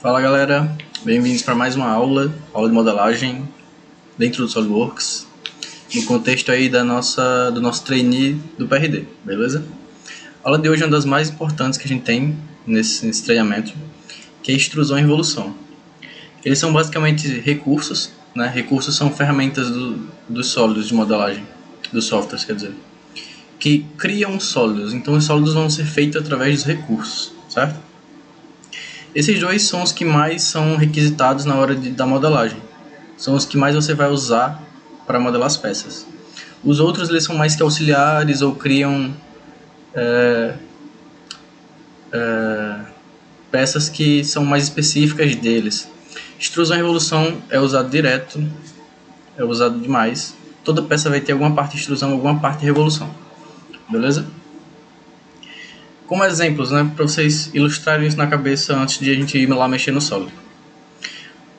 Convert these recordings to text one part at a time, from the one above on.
Fala galera, bem-vindos para mais uma aula de modelagem dentro do SolidWorks, no contexto aí do nosso trainee do PRD, beleza? A aula de hoje é uma das mais importantes que a gente tem nesse treinamento, que é extrusão e revolução. Eles são basicamente recursos, né? Recursos são ferramentas dos sólidos de modelagem, dos softwares, quer dizer, que criam sólidos. Então os sólidos vão ser feitos através dos recursos, certo? Esses dois são os que mais são requisitados na hora da modelagem. São os que mais você vai usar para modelar as peças. Os outros eles são mais que auxiliares ou criam peças que são mais específicas deles. Extrusão e revolução é usado direto, é usado demais. Toda peça vai ter alguma parte de extrusão, alguma parte de revolução. Beleza? Como exemplos, né, para vocês ilustrarem isso na cabeça antes de a gente ir lá mexer no sólido.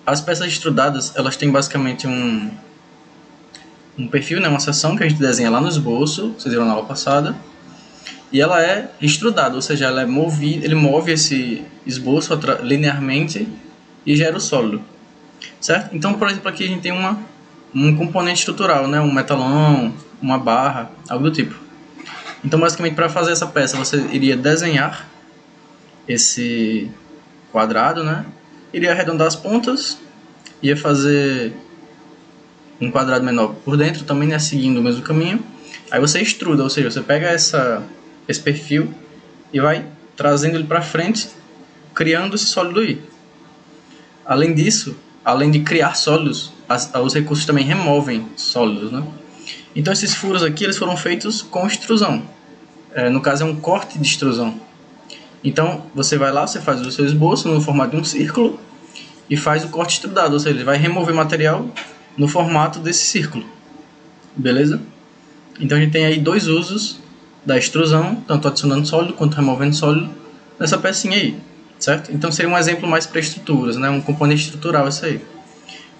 As peças extrudadas, elas têm basicamente um perfil, né, uma seção que a gente desenha lá no esboço, vocês viram na aula passada, e ela é extrudada, ou seja, ele move esse esboço linearmente e gera o sólido, certo? Então, por exemplo, aqui a gente tem um componente estrutural, né, um metalão, uma barra, algo do tipo. Então, basicamente, para fazer essa peça, você iria desenhar esse quadrado, né? Iria arredondar as pontas, ia fazer um quadrado menor por dentro, também, né, seguindo o mesmo caminho. Aí você extruda, ou seja, você pega esse perfil e vai trazendo ele para frente, criando esse sólido aí. Além disso, além de criar sólidos, os recursos também removem sólidos, né? Então esses furos aqui eles foram feitos com extrusão. No caso é um corte de extrusão. Então você vai lá, você faz o seu esboço no formato de um círculo e faz o corte extrudado, ou seja, ele vai remover material no formato desse círculo. Beleza? Então a gente tem aí dois usos da extrusão, tanto adicionando sólido quanto removendo sólido nessa pecinha aí, certo? Então seria um exemplo mais para estruturas, né? Um componente estrutural isso aí.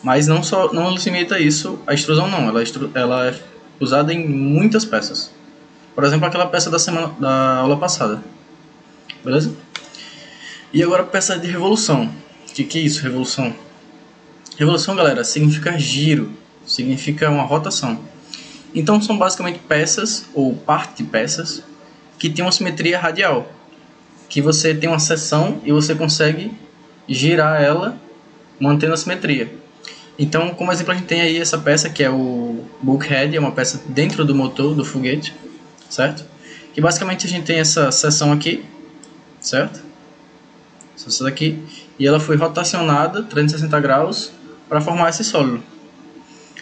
Mas não se limita a isso, a extrusão não, ela é usada em muitas peças. Por exemplo, aquela peça da aula passada. Beleza? E agora a peça de revolução. O que é isso, revolução? Revolução, galera, significa giro, significa uma rotação. Então são basicamente peças, ou parte de peças, que tem uma simetria radial. Que você tem uma seção e você consegue girar ela mantendo a simetria. Então, como exemplo, a gente tem aí essa peça que é o bulkhead, é uma peça dentro do motor do foguete, certo? Que basicamente a gente tem essa seção aqui, certo? Essa daqui, e ela foi rotacionada 360 graus para formar esse sólido.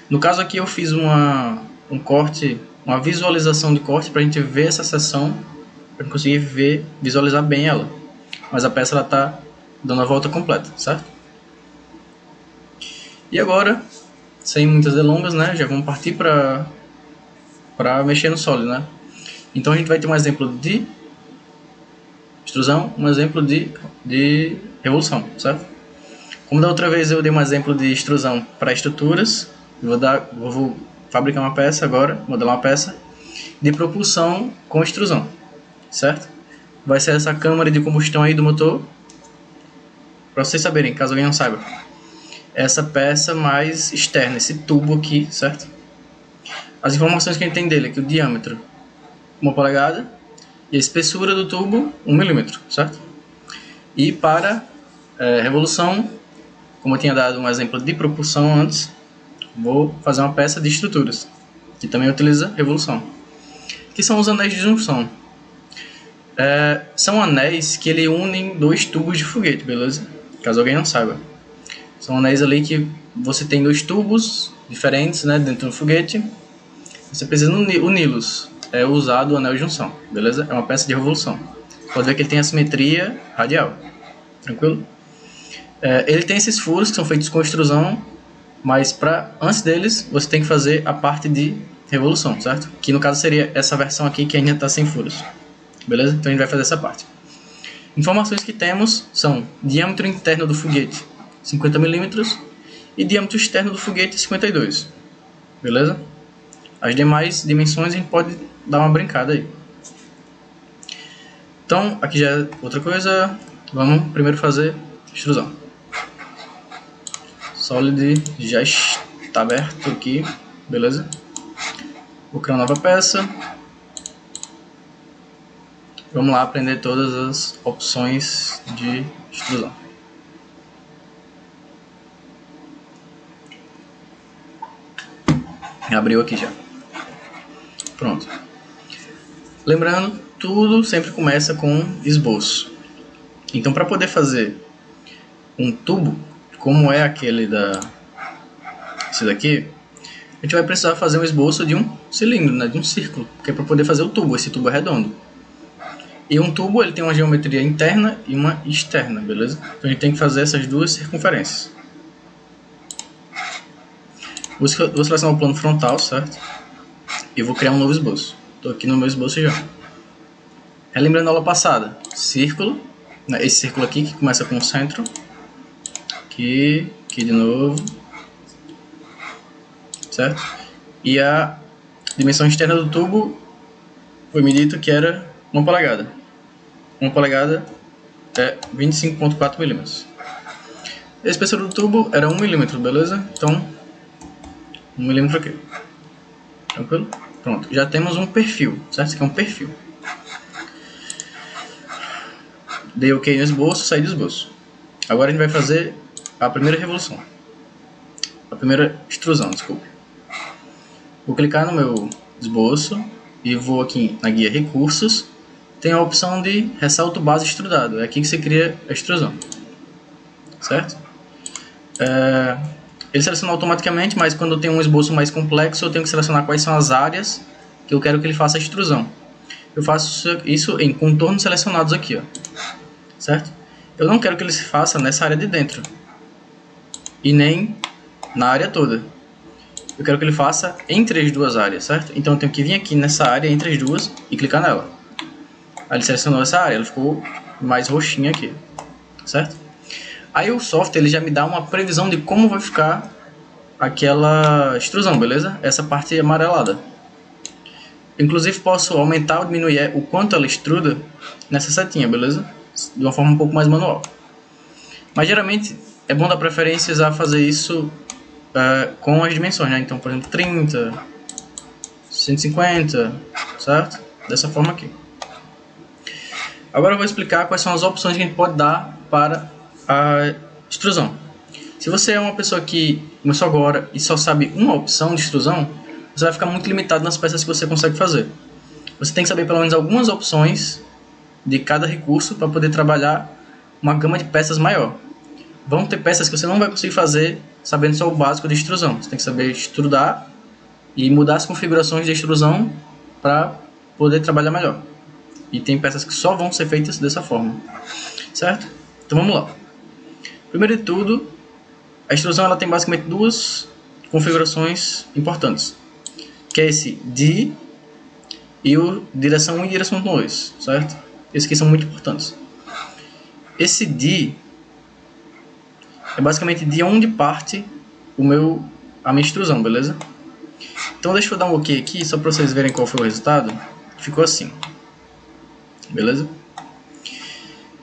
No caso aqui eu fiz um corte, uma visualização de corte para a gente ver essa seção, para conseguir visualizar bem ela. Mas a peça ela está dando a volta completa, certo? E agora, sem muitas delongas, né, já vamos partir para mexer no sólido, né? Então a gente vai ter um exemplo de extrusão, um exemplo de revolução, certo? Como da outra vez eu dei um exemplo de extrusão para estruturas, vou fabricar uma peça agora, modelar uma peça de propulsão com extrusão, certo? Vai ser essa câmara de combustão aí do motor, para vocês saberem, caso alguém não saiba. Essa peça mais externa, esse tubo aqui, certo? As informações que a gente tem dele é que o diâmetro 1 polegada e a espessura do tubo 1 milímetro, certo? E para revolução, como eu tinha dado um exemplo de propulsão antes, vou fazer uma peça de estruturas, que também utiliza revolução, que são os anéis de junção. São anéis que ele unem dois tubos de foguete, beleza? Caso alguém não saiba. São anéis ali que você tem dois tubos diferentes, né, dentro do foguete. Você precisa uni-los. É usado o anel de junção, beleza? É uma peça de revolução. Pode ver que ele tem a simetria radial. Tranquilo? Ele tem esses furos que são feitos com extrusão, mas antes deles você tem que fazer a parte de revolução, certo? Que no caso seria essa versão aqui que ainda está sem furos. Beleza? Então a gente vai fazer essa parte. Informações que temos são diâmetro interno do foguete 50 milímetros e diâmetro externo do foguete 52. Beleza? As demais dimensões a gente pode dar uma brincada aí. Então, aqui já é outra coisa. Vamos primeiro fazer extrusão. Solid já está aberto aqui, beleza? Vou criar uma nova peça. Vamos lá aprender todas as opções de extrusão. Abriu aqui já. Pronto. Lembrando, tudo sempre começa com esboço. Então, para poder fazer um tubo, como é aquele esse daqui, a gente vai precisar fazer um esboço de um cilindro, né, de um círculo, que é para poder fazer o tubo. Esse tubo é redondo. E um tubo ele tem uma geometria interna e uma externa, beleza? Então a gente tem que fazer essas duas circunferências. Vou selecionar o plano frontal, certo? E vou criar um novo esboço. Estou aqui no meu esboço já. Relembrando a aula passada, círculo, né, esse círculo aqui que começa com o centro. Aqui de novo. Certo? E a dimensão externa do tubo foi me dito que era 1 polegada. 1 polegada é 25,4 milímetros. A espessura do tubo era 1 milímetro, beleza? Então, 1 milímetro aqui. Tranquilo? Pronto, já temos um perfil, certo? Isso aqui é um perfil. Dei OK no esboço, saí do esboço. Agora a gente vai fazer a primeira revolução. A primeira extrusão, desculpa. Vou clicar no meu esboço e vou aqui na guia recursos. Tem a opção de ressalto base extrudado. É aqui que você cria a extrusão. Certo? Ele seleciona automaticamente, mas quando eu tenho um esboço mais complexo, eu tenho que selecionar quais são as áreas que eu quero que ele faça a extrusão. Eu faço isso em contornos selecionados aqui, ó. Certo? Eu não quero que ele se faça nessa área de dentro. E nem na área toda. Eu quero que ele faça entre as duas áreas, certo? Então eu tenho que vir aqui nessa área entre as duas e clicar nela. Aí ele selecionou essa área, ela ficou mais roxinha aqui, certo? Aí o software ele já me dá uma previsão de como vai ficar aquela extrusão, beleza? Essa parte amarelada. Inclusive posso aumentar ou diminuir o quanto ela extruda nessa setinha, beleza? De uma forma um pouco mais manual. Mas geralmente é bom dar preferências a fazer isso com as dimensões, né? Então, por exemplo, 30, 150, certo? Dessa forma aqui. Agora eu vou explicar quais são as opções que a gente pode dar para a extrusão. Se você é uma pessoa que começou agora e só sabe uma opção de extrusão, você vai ficar muito limitado nas peças que você consegue fazer. Você tem que saber pelo menos algumas opções de cada recurso para poder trabalhar uma gama de peças maior. Vão ter peças que você não vai conseguir fazer sabendo só o básico de extrusão. Você tem que saber extrudar e mudar as configurações de extrusão para poder trabalhar melhor. E tem peças que só vão ser feitas dessa forma, certo? Então vamos lá. Primeiro de tudo, a extrusão ela tem basicamente duas configurações importantes, que é esse D e o direção 1 e direção 2, certo? Esses aqui são muito importantes. Esse D é basicamente de onde parte a minha extrusão, beleza? Então deixa eu dar um OK aqui, só para vocês verem qual foi o resultado. Ficou assim, beleza?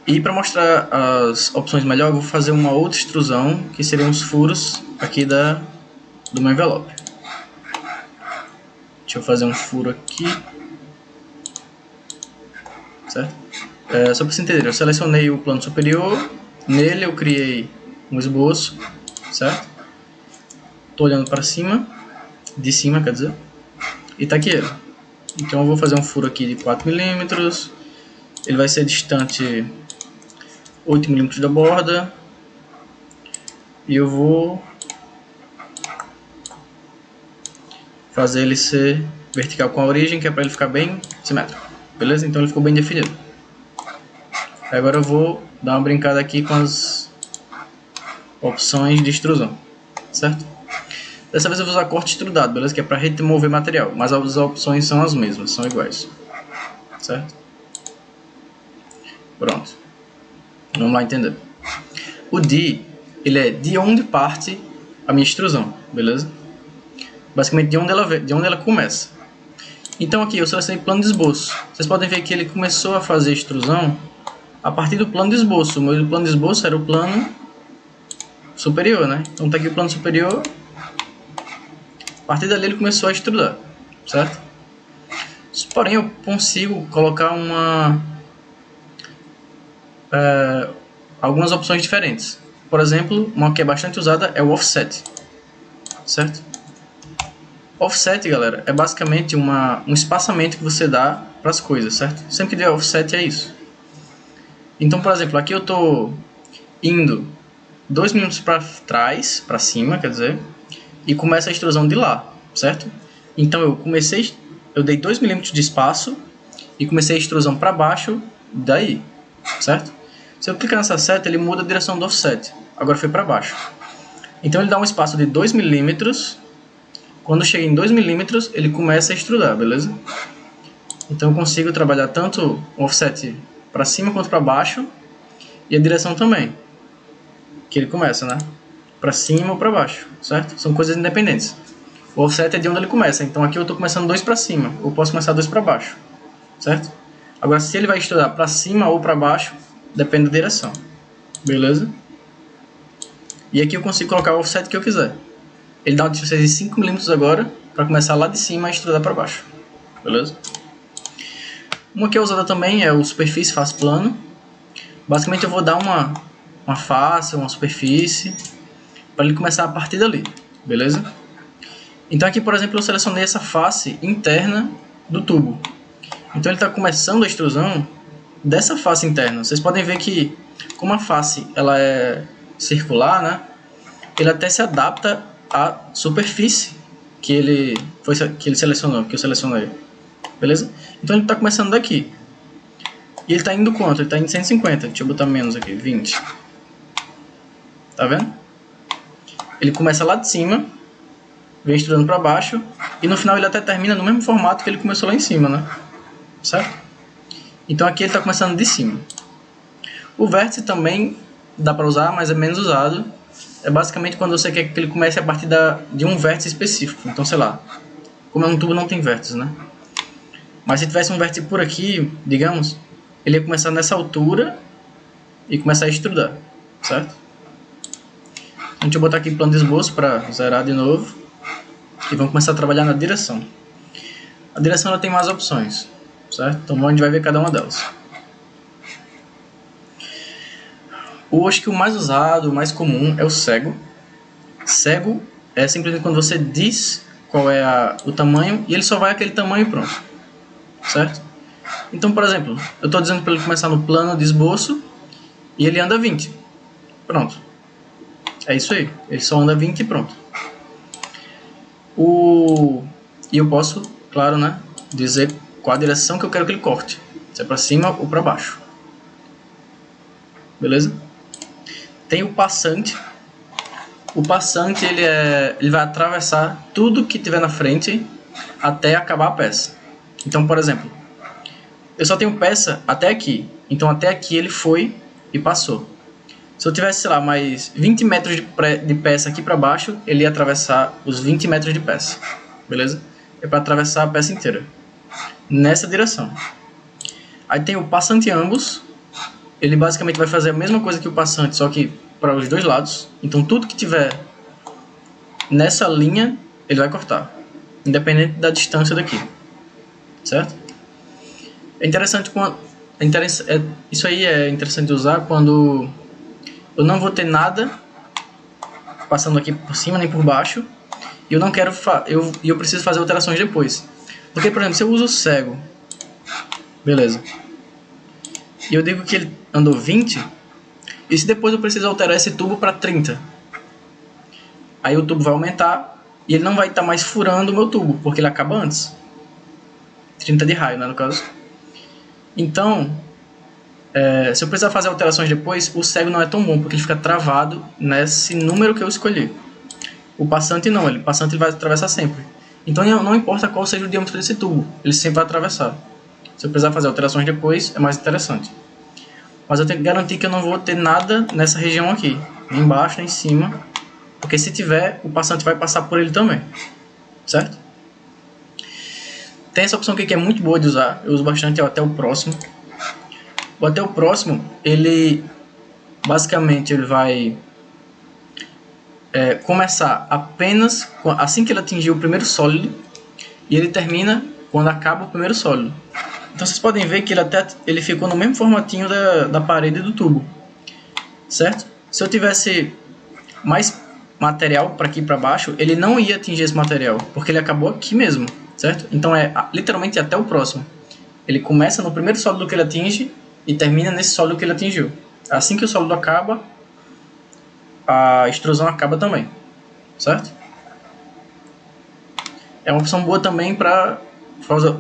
E para mostrar as opções melhor, eu vou fazer uma outra extrusão, que seriam os furos aqui do meu envelope. Deixa eu fazer um furo aqui, certo? Só para você entender, eu selecionei o plano superior, nele eu criei um esboço, certo? Estou olhando para cima, de cima quer dizer, e está aqui ele. Então eu vou fazer um furo aqui de 4 milímetros, ele vai ser distante 8 milímetros da borda, e eu vou fazer ele ser vertical com a origem, que é para ele ficar bem simétrico, beleza? Então ele ficou bem definido. Agora eu vou dar uma brincada aqui com as opções de extrusão, certo? Dessa vez eu vou usar corte extrudado, beleza? Que é para remover material, mas as opções são as mesmas, são iguais, certo? Pronto. Vamos lá entender. O D, ele é de onde parte a minha extrusão, beleza? Basicamente de onde ela começa. Então aqui eu selecionei plano de esboço. Vocês podem ver que ele começou a fazer extrusão a partir do plano de esboço. O meu plano de esboço era o plano superior, né? Então tá aqui o plano superior. A partir dali ele começou a extrudar, certo? Porém eu consigo colocar algumas opções diferentes. Por exemplo, uma que é bastante usada é o offset, certo? Offset, galera, é basicamente um espaçamento que você dá para as coisas, certo? Sempre que der offset é isso. Então, por exemplo, aqui eu estou indo 2 mm para trás, para cima, quer dizer, e começa a extrusão de lá, certo? Então eu dei 2 mm de espaço e comecei a extrusão para baixo daí, certo? Se eu clicar nessa seta, ele muda a direção do offset. Agora foi para baixo. Então ele dá um espaço de 2 mm. Quando chega em 2 mm, ele começa a extrudar, beleza? Então eu consigo trabalhar tanto o offset para cima quanto para baixo e a direção também. Que ele começa, né? Para cima ou para baixo, certo? São coisas independentes. O offset é de onde ele começa. Então aqui eu estou começando 2 para cima. Eu posso começar 2 para baixo, certo? Agora se ele vai extrudar para cima ou para baixo, depende da direção. Beleza? E aqui eu consigo colocar o offset que eu quiser. Ele dá uma distância de 5 mm agora, para começar lá de cima a extrudar para baixo. Beleza? Uma que é usada também é o superfície face plano. Basicamente eu vou dar uma face, uma superfície, para ele começar a partir dali. Beleza? Então aqui, por exemplo, eu selecionei essa face interna do tubo. Então ele está começando a extrusão dessa face interna. Vocês podem ver que, como a face ela é circular, né? Ele até se adapta à superfície que ele selecionou, que eu selecionei. Beleza? Então ele está começando daqui. E ele está indo quanto? Ele está indo 150. Deixa eu botar menos aqui, 20. Tá vendo? Ele começa lá de cima, vem extrudando para baixo, e no final ele até termina no mesmo formato que ele começou lá em cima, né? Certo? Então aqui ele está começando de cima. O vértice também dá para usar, mas é menos usado. É basicamente quando você quer que ele comece a partir de um vértice específico. Então, sei lá, como é um tubo não tem vértices, né? Mas se tivesse um vértice por aqui, digamos, ele ia começar nessa altura e começar a extrudar, certo? Então, deixa eu botar aqui plano de esboço para zerar de novo. E vamos começar a trabalhar na direção. A direção ela tem mais opções, certo? Então a gente vai ver cada uma delas. Acho que o mais usado, o mais comum é o cego. Cego é simplesmente quando você diz qual é o tamanho e ele só vai aquele tamanho e pronto, certo? Então, por exemplo, eu estou dizendo para ele começar no plano de esboço e ele anda 20. Pronto. É isso aí. Ele só anda 20 e pronto. E eu posso, claro, né, dizer qual a direção que eu quero que ele corte. Se é para cima ou para baixo. Beleza? Tem o passante. O passante ele vai atravessar tudo que tiver na frente até acabar a peça. Então, por exemplo, eu só tenho peça até aqui. Então até aqui ele foi e passou. Se eu tivesse, sei lá, mais 20 metros de peça aqui para baixo, ele ia atravessar os 20 metros de peça. Beleza? É para atravessar a peça inteira. Nessa direção. Aí tem o passante ambos. Ele basicamente vai fazer a mesma coisa que o passante, só que para os dois lados. Então tudo que tiver nessa linha, ele vai cortar. Independente da distância daqui. Certo? É interessante isso aí é interessante de usar quando eu não vou ter nada passando aqui por cima nem por baixo e eu não quero eu preciso fazer alterações depois. Porque, por exemplo, se eu uso o cego, beleza, e eu digo que ele andou 20, e se depois eu preciso alterar esse tubo para 30, aí o tubo vai aumentar e ele não vai estar mais furando o meu tubo, porque ele acaba antes. 30 de raio, né, no caso. Então, se eu precisar fazer alterações depois, o cego não é tão bom, porque ele fica travado nesse número que eu escolhi. O passante não, o passante ele vai atravessar sempre. Então não importa qual seja o diâmetro desse tubo, ele sempre vai atravessar. Se eu precisar fazer alterações depois, é mais interessante. Mas eu tenho que garantir que eu não vou ter nada nessa região aqui, nem embaixo, nem em cima, porque se tiver, o passante vai passar por ele também, certo? Tem essa opção aqui que é muito boa de usar, eu uso bastante, é o até o próximo. O até o próximo, ele basicamente ele vai começar apenas assim que ele atingir o primeiro sólido, e ele termina quando acaba o primeiro sólido. Então vocês podem ver que ele ficou no mesmo formatinho da parede do tubo, certo? Se eu tivesse mais material para aqui para baixo, ele não ia atingir esse material, porque ele acabou aqui mesmo, certo? Então literalmente até o próximo. Ele começa no primeiro sólido que ele atinge e termina nesse sólido que ele atingiu. Assim que o sólido acaba, a extrusão acaba também, certo? É uma opção boa também para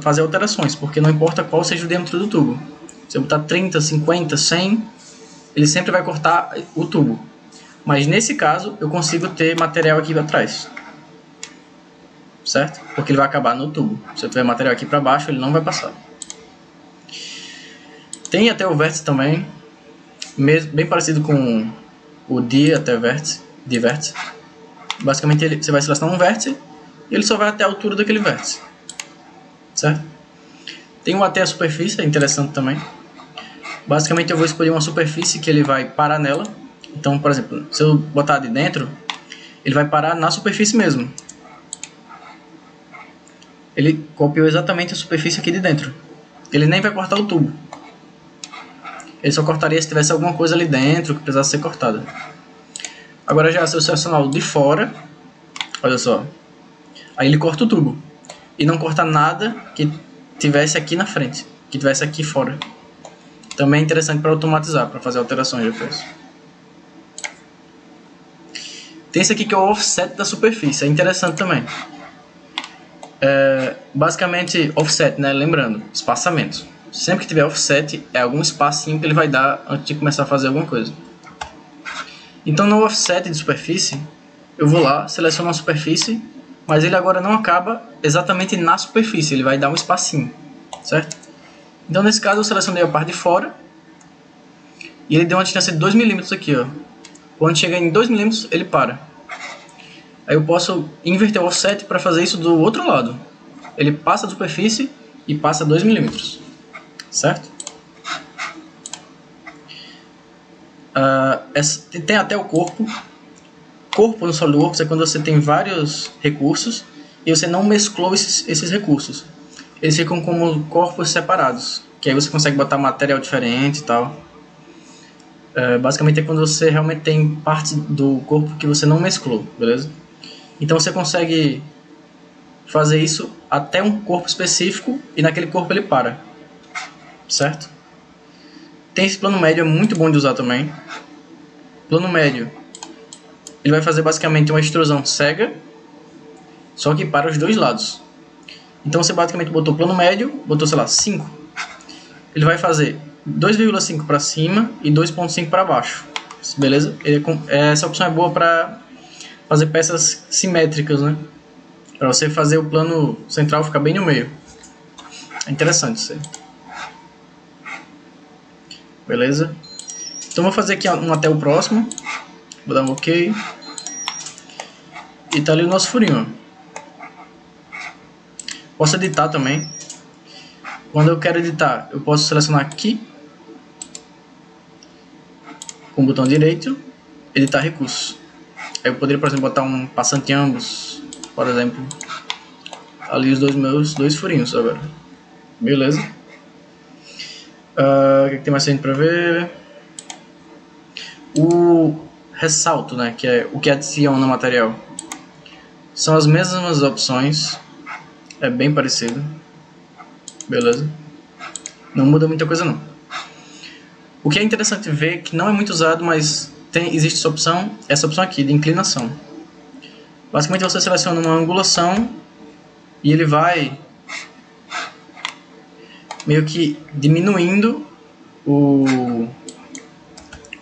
fazer alterações, porque não importa qual seja o diâmetro do tubo. Se eu botar 30, 50, 100, ele sempre vai cortar o tubo. Mas nesse caso, eu consigo ter material aqui atrás, certo? Porque ele vai acabar no tubo. Se eu tiver material aqui para baixo, ele não vai passar. Tem até o vértice também, bem parecido com o de até vértice, de vértice. Basicamente você vai selecionar um vértice e ele só vai até a altura daquele vértice, certo? Tem um até a superfície, é interessante também. Basicamente eu vou escolher uma superfície que ele vai parar nela. Então, por exemplo, se eu botar de dentro, ele vai parar na superfície mesmo. Ele copiou exatamente a superfície aqui de dentro. Ele nem vai cortar o tubo. Ele só cortaria se tivesse alguma coisa ali dentro que precisasse ser cortada. Agora já se eu selecionar o de fora, olha só, aí ele corta o tubo e não corta nada que tivesse aqui na frente, que tivesse aqui fora. Também é interessante para automatizar, para fazer alterações depois. Tem esse aqui que é o offset da superfície, é interessante também. Basicamente offset, né? Lembrando, espaçamento. Sempre que tiver offset, é algum espacinho que ele vai dar antes de começar a fazer alguma coisa. Então no offset de superfície, eu vou lá, seleciono uma superfície, mas ele agora não acaba exatamente na superfície, ele vai dar um espacinho, certo? Então nesse caso eu selecionei a parte de fora, e ele deu uma distância de 2 mm aqui, ó. Quando chega em 2 mm, ele para. Aí eu posso inverter o offset para fazer isso do outro lado. Ele passa a superfície e passa 2 mm. Certo? Tem até o corpo. Corpo no SolidWorks é quando você tem vários recursos e você não mesclou esses recursos. Eles ficam como corpos separados, que aí você consegue botar material diferente e tal. Basicamente é quando você realmente tem parte do corpo que você não mesclou, beleza? Então você consegue fazer isso até um corpo específico e naquele corpo ele para. Certo? Tem esse plano médio, é muito bom de usar também. Plano médio, ele vai fazer basicamente uma extrusão cega, só que para os dois lados. Então você basicamente botou plano médio, botou, sei lá, 5. Ele vai fazer 2,5 para cima e 2,5 para baixo. Beleza? Essa opção é boa para fazer peças simétricas, né? Para você fazer o plano central ficar bem no meio. É interessante isso aí. Beleza? Então vou fazer aqui um até o próximo. Vou dar um OK. E tá ali o nosso furinho. Posso editar também. Quando eu quero editar, eu posso selecionar aqui com o botão direito, editar recursos. Aí eu poderia, por exemplo, botar um passante em ambos, por exemplo. Ali os meus dois furinhos agora. Beleza? O que tem mais para ver? O ressalto, né, que é o que adiciona no material. São as mesmas opções. É bem parecido. Beleza? Não muda muita coisa não. O que é interessante ver, que não é muito usado, mas existe essa opção aqui, de inclinação. Basicamente você seleciona uma angulação e ele vai meio que diminuindo o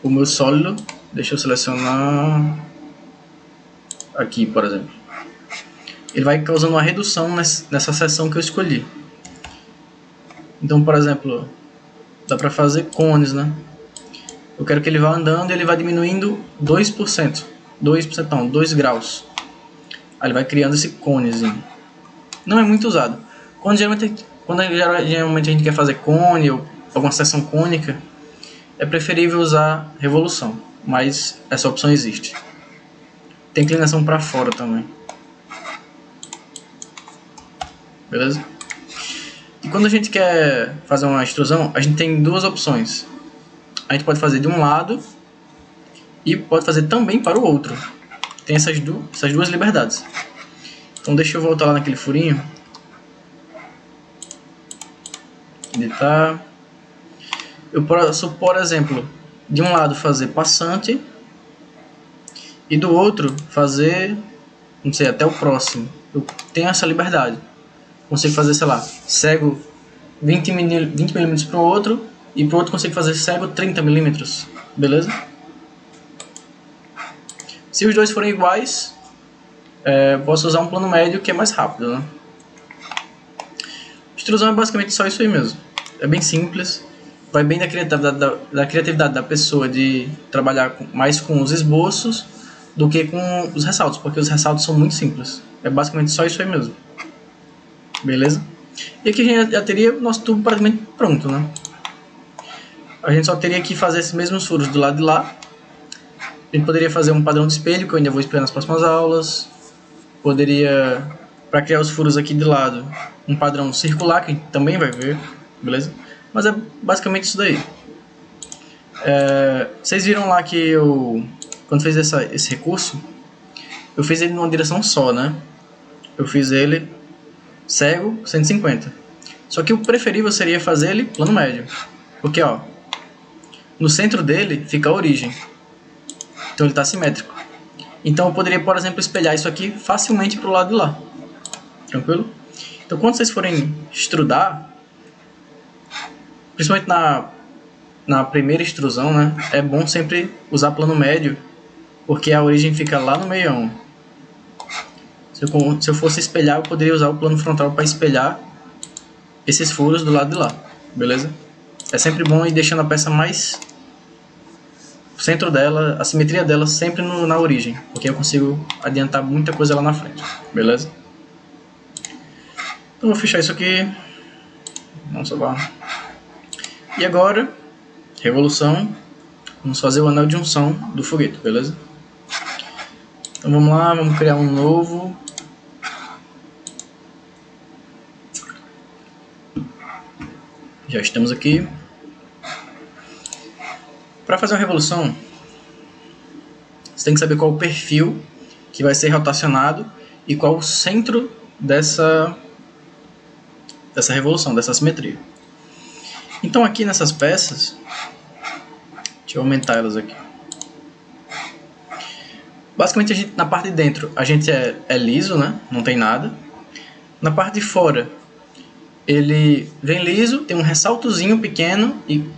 meu sólido. Deixa eu selecionar aqui, por exemplo. Ele vai causando uma redução nessa seção que eu escolhi. Então, por exemplo, dá para fazer cones, né? Eu quero que ele vá andando e ele vai diminuindo 2%. 2% não, 2 graus. Aí ele vai criando esse conezinho. Não é muito usado. Quando geralmente a gente quer fazer cone ou alguma seção cônica, é preferível usar revolução, mas essa opção existe. tem inclinação para fora também. Beleza? E quando a gente quer fazer uma extrusão, a gente tem duas opções. A gente pode fazer de um lado e pode fazer também para o outro. Tem essas duas liberdades. Então deixa eu voltar lá naquele furinho. Editar. Eu posso, por exemplo, de um lado fazer passante e do outro fazer, não sei, até o próximo. Eu tenho essa liberdade. Consigo fazer, sei lá, cego 20 milímetros para o outro e para o outro consigo fazer cego 30 milímetros. Beleza? Se os dois forem iguais, posso usar um plano médio que é mais rápido, né? Extrusão é basicamente só isso aí mesmo. É bem simples. Vai bem da criatividade da pessoa de trabalhar mais com os esboços do que com os ressaltos, porque os ressaltos são muito simples. É basicamente só isso aí mesmo. Beleza? E aqui a gente já teria o nosso tubo praticamente pronto, né? A gente só teria que fazer esses mesmos furos do lado de lá. A gente poderia fazer um padrão de espelho, que eu ainda vou explicar nas próximas aulas. Poderia, para criar os furos aqui de lado, um padrão circular, que a gente também vai ver. Beleza? Mas é basicamente isso daí. Vocês viram lá que eu, quando fiz esse recurso, eu fiz ele numa direção só, né? Eu fiz ele cego 150. Só que o preferível seria fazer ele plano médio. Porque, ó, no centro dele fica a origem. Então ele está simétrico. Então eu poderia, por exemplo, espelhar isso aqui facilmente para o lado de lá. Tranquilo? Então quando vocês forem extrudar, principalmente na primeira extrusão, né, é bom sempre usar plano médio, porque a origem fica lá no meião. Se eu fosse espelhar, eu poderia usar o plano frontal para espelhar esses furos do lado de lá. Beleza? É sempre bom ir deixando a peça mais... o centro dela, a simetria dela sempre na origem, porque eu consigo adiantar muita coisa lá na frente. Beleza? Então vou fechar isso aqui. Vamos salvar. E agora, revolução. Vamos fazer o anel de junção do foguete, beleza? Então vamos lá, vamos criar um novo. Já estamos aqui. Para fazer uma revolução, você tem que saber qual o perfil que vai ser rotacionado e qual o centro dessa revolução, dessa simetria. Então aqui nessas peças, deixa eu aumentar elas aqui. Basicamente na parte de dentro a gente é liso, né? Não tem nada. Na parte de fora ele vem liso, tem um ressaltozinho pequeno e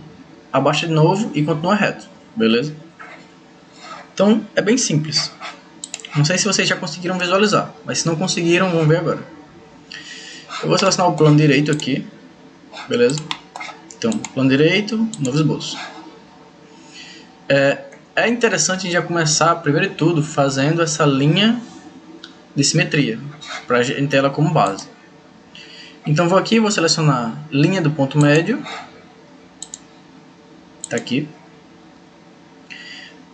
abaixa de novo e continua reto, beleza? Então é bem simples. Não sei se vocês já conseguiram visualizar, mas se não conseguiram, vamos ver agora. Eu vou selecionar o plano direito aqui, beleza? Então, plano direito, novo esboço. É interessante a gente já começar, primeiro de tudo, fazendo essa linha de simetria, para a gente ter ela como base. Então vou aqui, vou selecionar linha do ponto médio. Tá aqui.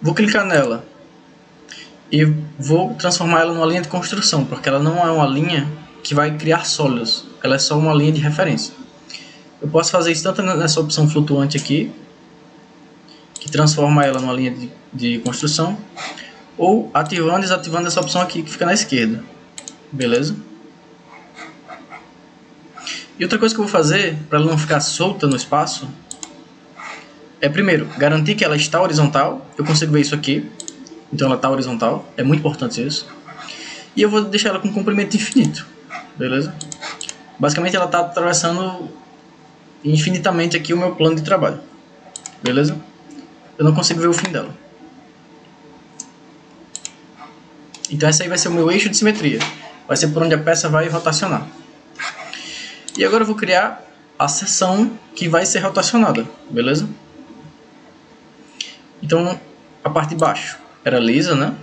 Vou clicar nela e vou transformar ela numa linha de construção, porque ela não é uma linha que vai criar sólidos, ela é só uma linha de referência. Eu posso fazer isso tanto nessa opção flutuante aqui, que transforma ela numa linha de construção, ou ativando e desativando essa opção aqui que fica na esquerda. Beleza? E outra coisa que eu vou fazer, para ela não ficar solta no espaço, é primeiro, garantir que ela está horizontal. Eu consigo ver isso aqui. Então ela está horizontal. É muito importante isso. E eu vou deixar ela com comprimento infinito. Beleza? Basicamente ela está atravessando infinitamente aqui o meu plano de trabalho. Beleza? Eu não consigo ver o fim dela. Então esse aí vai ser o meu eixo de simetria. Vai ser por onde a peça vai rotacionar. E agora eu vou criar a seção que vai ser rotacionada. Beleza? Então, a parte de baixo era lisa, né?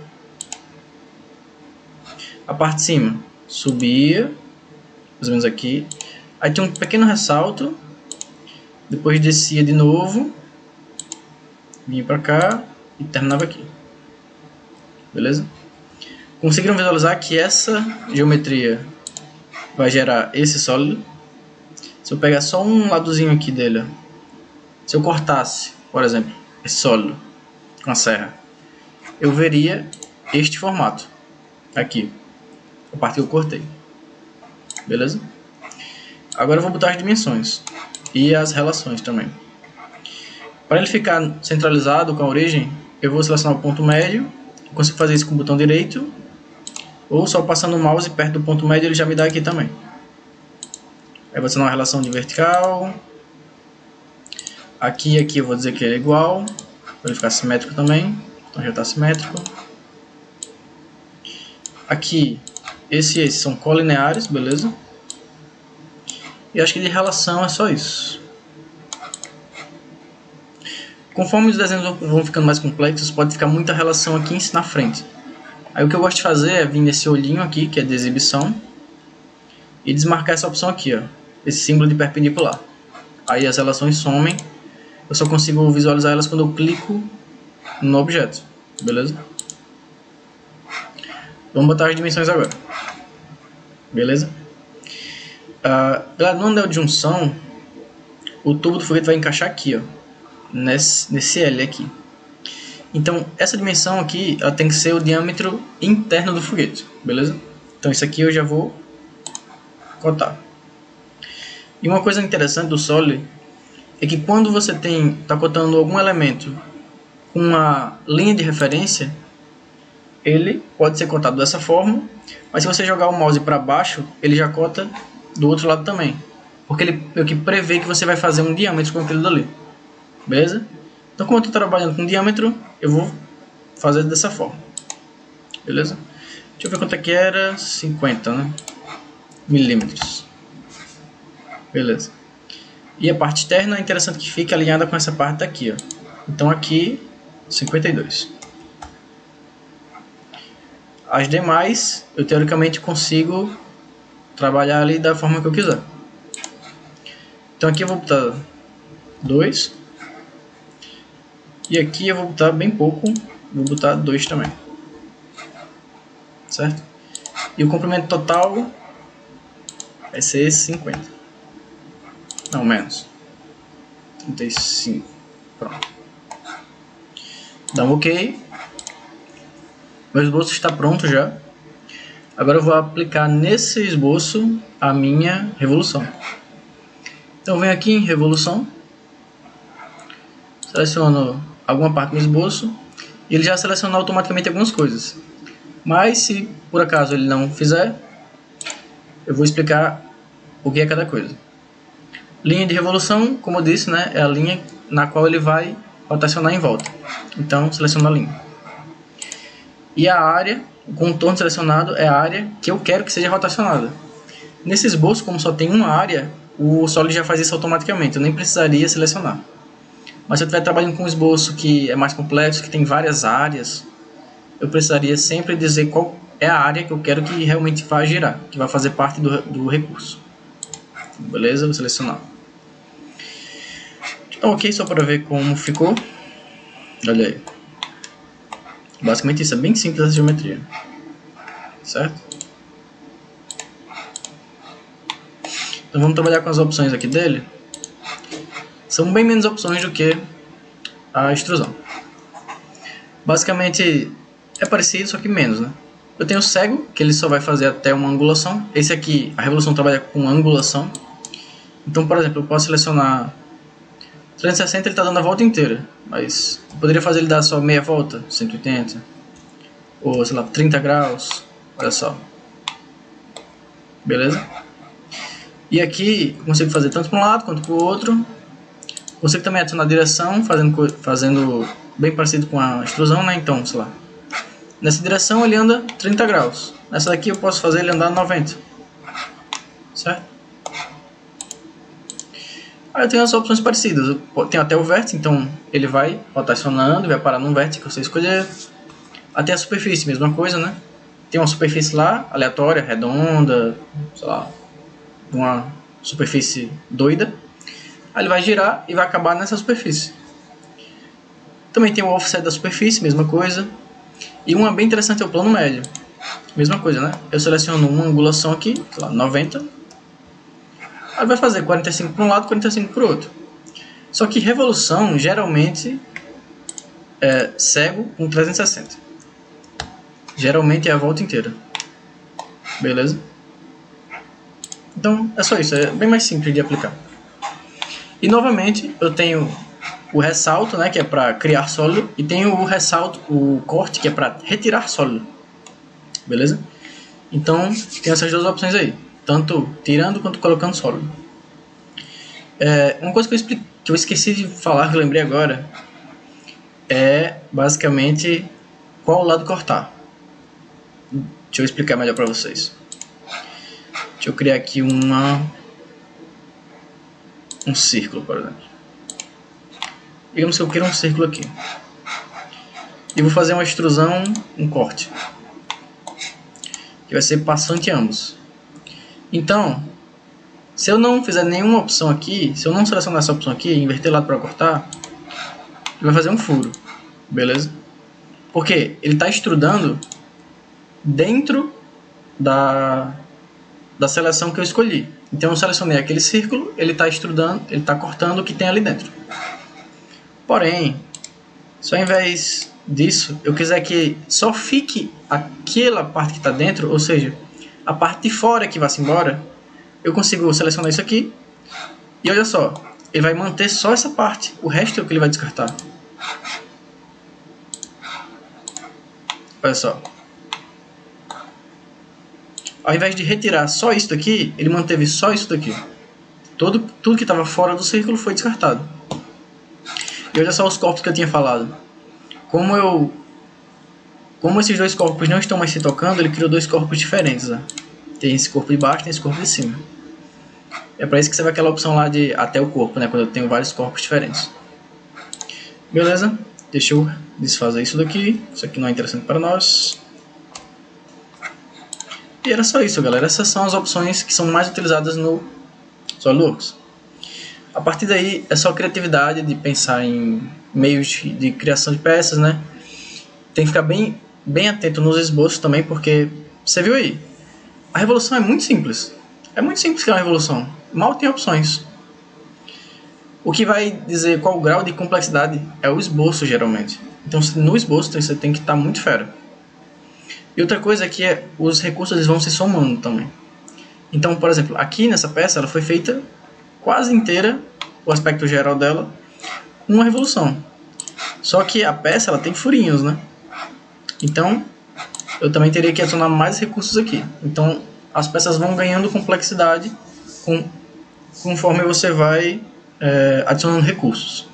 A parte de cima subia, mais ou menos aqui. Aí tinha um pequeno ressalto. Depois descia de novo. Vinha pra cá e terminava aqui. Beleza? Conseguiram visualizar que essa geometria vai gerar esse sólido? Se eu pegar só um ladozinho aqui dele, se eu cortasse, por exemplo, esse sólido com a serra, eu veria este formato aqui, a parte que eu cortei. Beleza? Agora eu vou botar as dimensões e as relações também. Para ele ficar centralizado com a origem, eu vou selecionar o ponto médio. Eu consigo fazer isso com o botão direito, ou só passando o mouse perto do ponto médio ele já me dá aqui também. Aí vou selecionar uma relação de vertical. Aqui e aqui eu vou dizer que ele é igual, para ele ficar simétrico também. Então já está simétrico. Aqui, esse e esse são colineares, beleza? E acho que de relação é só isso. Conforme os desenhos vão ficando mais complexos, pode ficar muita relação aqui na frente. Aí o que eu gosto de fazer é vir nesse olhinho aqui, que é de exibição, e desmarcar essa opção aqui, ó, esse símbolo de perpendicular. Aí as relações somem, eu só consigo visualizar elas quando eu clico no objeto, beleza? Vamos botar as dimensões agora, beleza? No anel de junção, o tubo do foguete vai encaixar aqui, ó, nesse L aqui. Então essa dimensão aqui, ela tem que ser o diâmetro interno do foguete, beleza? Então isso aqui eu já vou cotar. E uma coisa interessante do Solid é que quando você está cotando algum elemento com uma linha de referência, ele pode ser cotado dessa forma, mas se você jogar o mouse para baixo, ele já cota do outro lado também, porque ele meio que prevê que você vai fazer um diâmetro com aquele dali, beleza? Então como eu estou trabalhando com diâmetro, eu vou fazer dessa forma, beleza? Deixa eu ver quanto é que era, 50, né? Milímetros, beleza? E a parte externa é interessante que fique alinhada com essa parte daqui, ó. Então aqui 52. As demais eu teoricamente consigo trabalhar ali da forma que eu quiser. Então aqui eu vou botar 2. E aqui eu vou botar bem pouco, vou botar 2 também. Certo? E o comprimento total vai ser 50. Não, menos. 35. Pronto. Dá um OK. Meu esboço está pronto já. Agora eu vou aplicar nesse esboço a minha revolução. Então eu venho aqui em revolução, seleciono alguma parte do esboço e ele já seleciona automaticamente algumas coisas. Mas se por acaso ele não fizer, eu vou explicar o que é cada coisa. Linha de revolução, como eu disse, né, é a linha na qual ele vai rotacionar em volta. Então seleciono a linha. E a área, o contorno selecionado é a área que eu quero que seja rotacionada. Nesse esboço, como só tem uma área, o Solid já faz isso automaticamente, eu nem precisaria selecionar. Mas se eu estiver trabalhando com um esboço que é mais complexo, que tem várias áreas, eu precisaria sempre dizer qual é a área que eu quero que realmente vá girar, que vai fazer parte do recurso. Beleza? Vou selecionar. Então, ok, só para ver como ficou. Olha aí. Basicamente isso, é bem simples essa geometria. Certo? Então vamos trabalhar com as opções aqui dele. São bem menos opções do que a extrusão. Basicamente é parecido, só que menos, né? Eu tenho o cego, que ele só vai fazer até uma angulação. Esse aqui, a revolução trabalha com angulação. Então, por exemplo, eu posso selecionar 360, ele está dando a volta inteira. Mas eu poderia fazer ele dar só meia volta, 180. Ou, sei lá, 30 graus. Olha só. Beleza? E aqui eu consigo fazer tanto para um lado quanto para o outro. Consigo também adicionar direção, fazendo bem parecido com a extrusão, né? Então, sei lá. Nessa direção ele anda 30 graus. Nessa daqui eu posso fazer ele andar 90. Certo? Aí eu tenho as opções parecidas. Eu tenho até o vértice, então ele vai rotacionando, vai parar num vértice que você escolher. Até a superfície, mesma coisa, né? Tem uma superfície lá, aleatória, redonda, sei lá, uma superfície doida. Aí ele vai girar e vai acabar nessa superfície. Também tem o offset da superfície, mesma coisa. E uma bem interessante é o plano médio. Mesma coisa, né? Eu seleciono uma angulação aqui, sei lá, 90. Aí vai fazer 45 para um lado, 45 para o outro. Só que revolução geralmente é cego com 360. Geralmente é a volta inteira. Beleza? Então é só isso, é bem mais simples de aplicar. E novamente eu tenho o ressalto, né, que é para criar sólido, e tenho o ressalto, o corte, que é para retirar sólido. Beleza? Então tem essas duas opções aí, tanto tirando quanto colocando sólido. Uma coisa que eu esqueci de falar, que eu lembrei agora, é basicamente qual lado cortar. Deixa eu explicar melhor para vocês. Deixa eu criar aqui um círculo, por exemplo. Digamos que eu quero um círculo aqui. E vou fazer uma extrusão, um corte, que vai ser passante ambos. Então, se eu não fizer nenhuma opção aqui, se eu não selecionar essa opção aqui, inverter lado para cortar, ele vai fazer um furo, beleza? Porque ele está extrudando dentro da seleção que eu escolhi. Então eu selecionei aquele círculo, ele está extrudando, ele está cortando o que tem ali dentro. Porém, se ao invés disso eu quiser que só fique aquela parte que está dentro, ou seja, a parte de fora que vai-se embora, eu consigo selecionar isso aqui e olha só, ele vai manter só essa parte, o resto é o que ele vai descartar. Olha só. Ao invés de retirar só isso daqui, ele manteve só isso daqui. Tudo que estava fora do círculo foi descartado. E olha só os corpos que eu tinha falado. Como esses dois corpos não estão mais se tocando, ele criou dois corpos diferentes. Né? Tem esse corpo de baixo e tem esse corpo de cima. É para isso que você vai aquela opção lá de até o corpo, né? Quando eu tenho vários corpos diferentes. Beleza? Deixa eu desfazer isso daqui. Isso aqui não é interessante para nós. E era só isso, galera. Essas são as opções que são mais utilizadas no SolidWorks. A partir daí é só criatividade de pensar em meios de criação de peças, né? Tem que ficar bem atento nos esboços também, porque você viu aí, a revolução é muito simples. É muito simples criar uma revolução. Mal tem opções. O que vai dizer qual o grau de complexidade é o esboço, geralmente. Então no esboço você tem que estar muito fera. E outra coisa é que os recursos eles vão se somando também. Então, por exemplo, aqui nessa peça ela foi feita quase inteira, o aspecto geral dela, uma revolução. Só que a peça ela tem furinhos, né? Então, eu também teria que adicionar mais recursos aqui. Então, as peças vão ganhando complexidade conforme você vai adicionando recursos.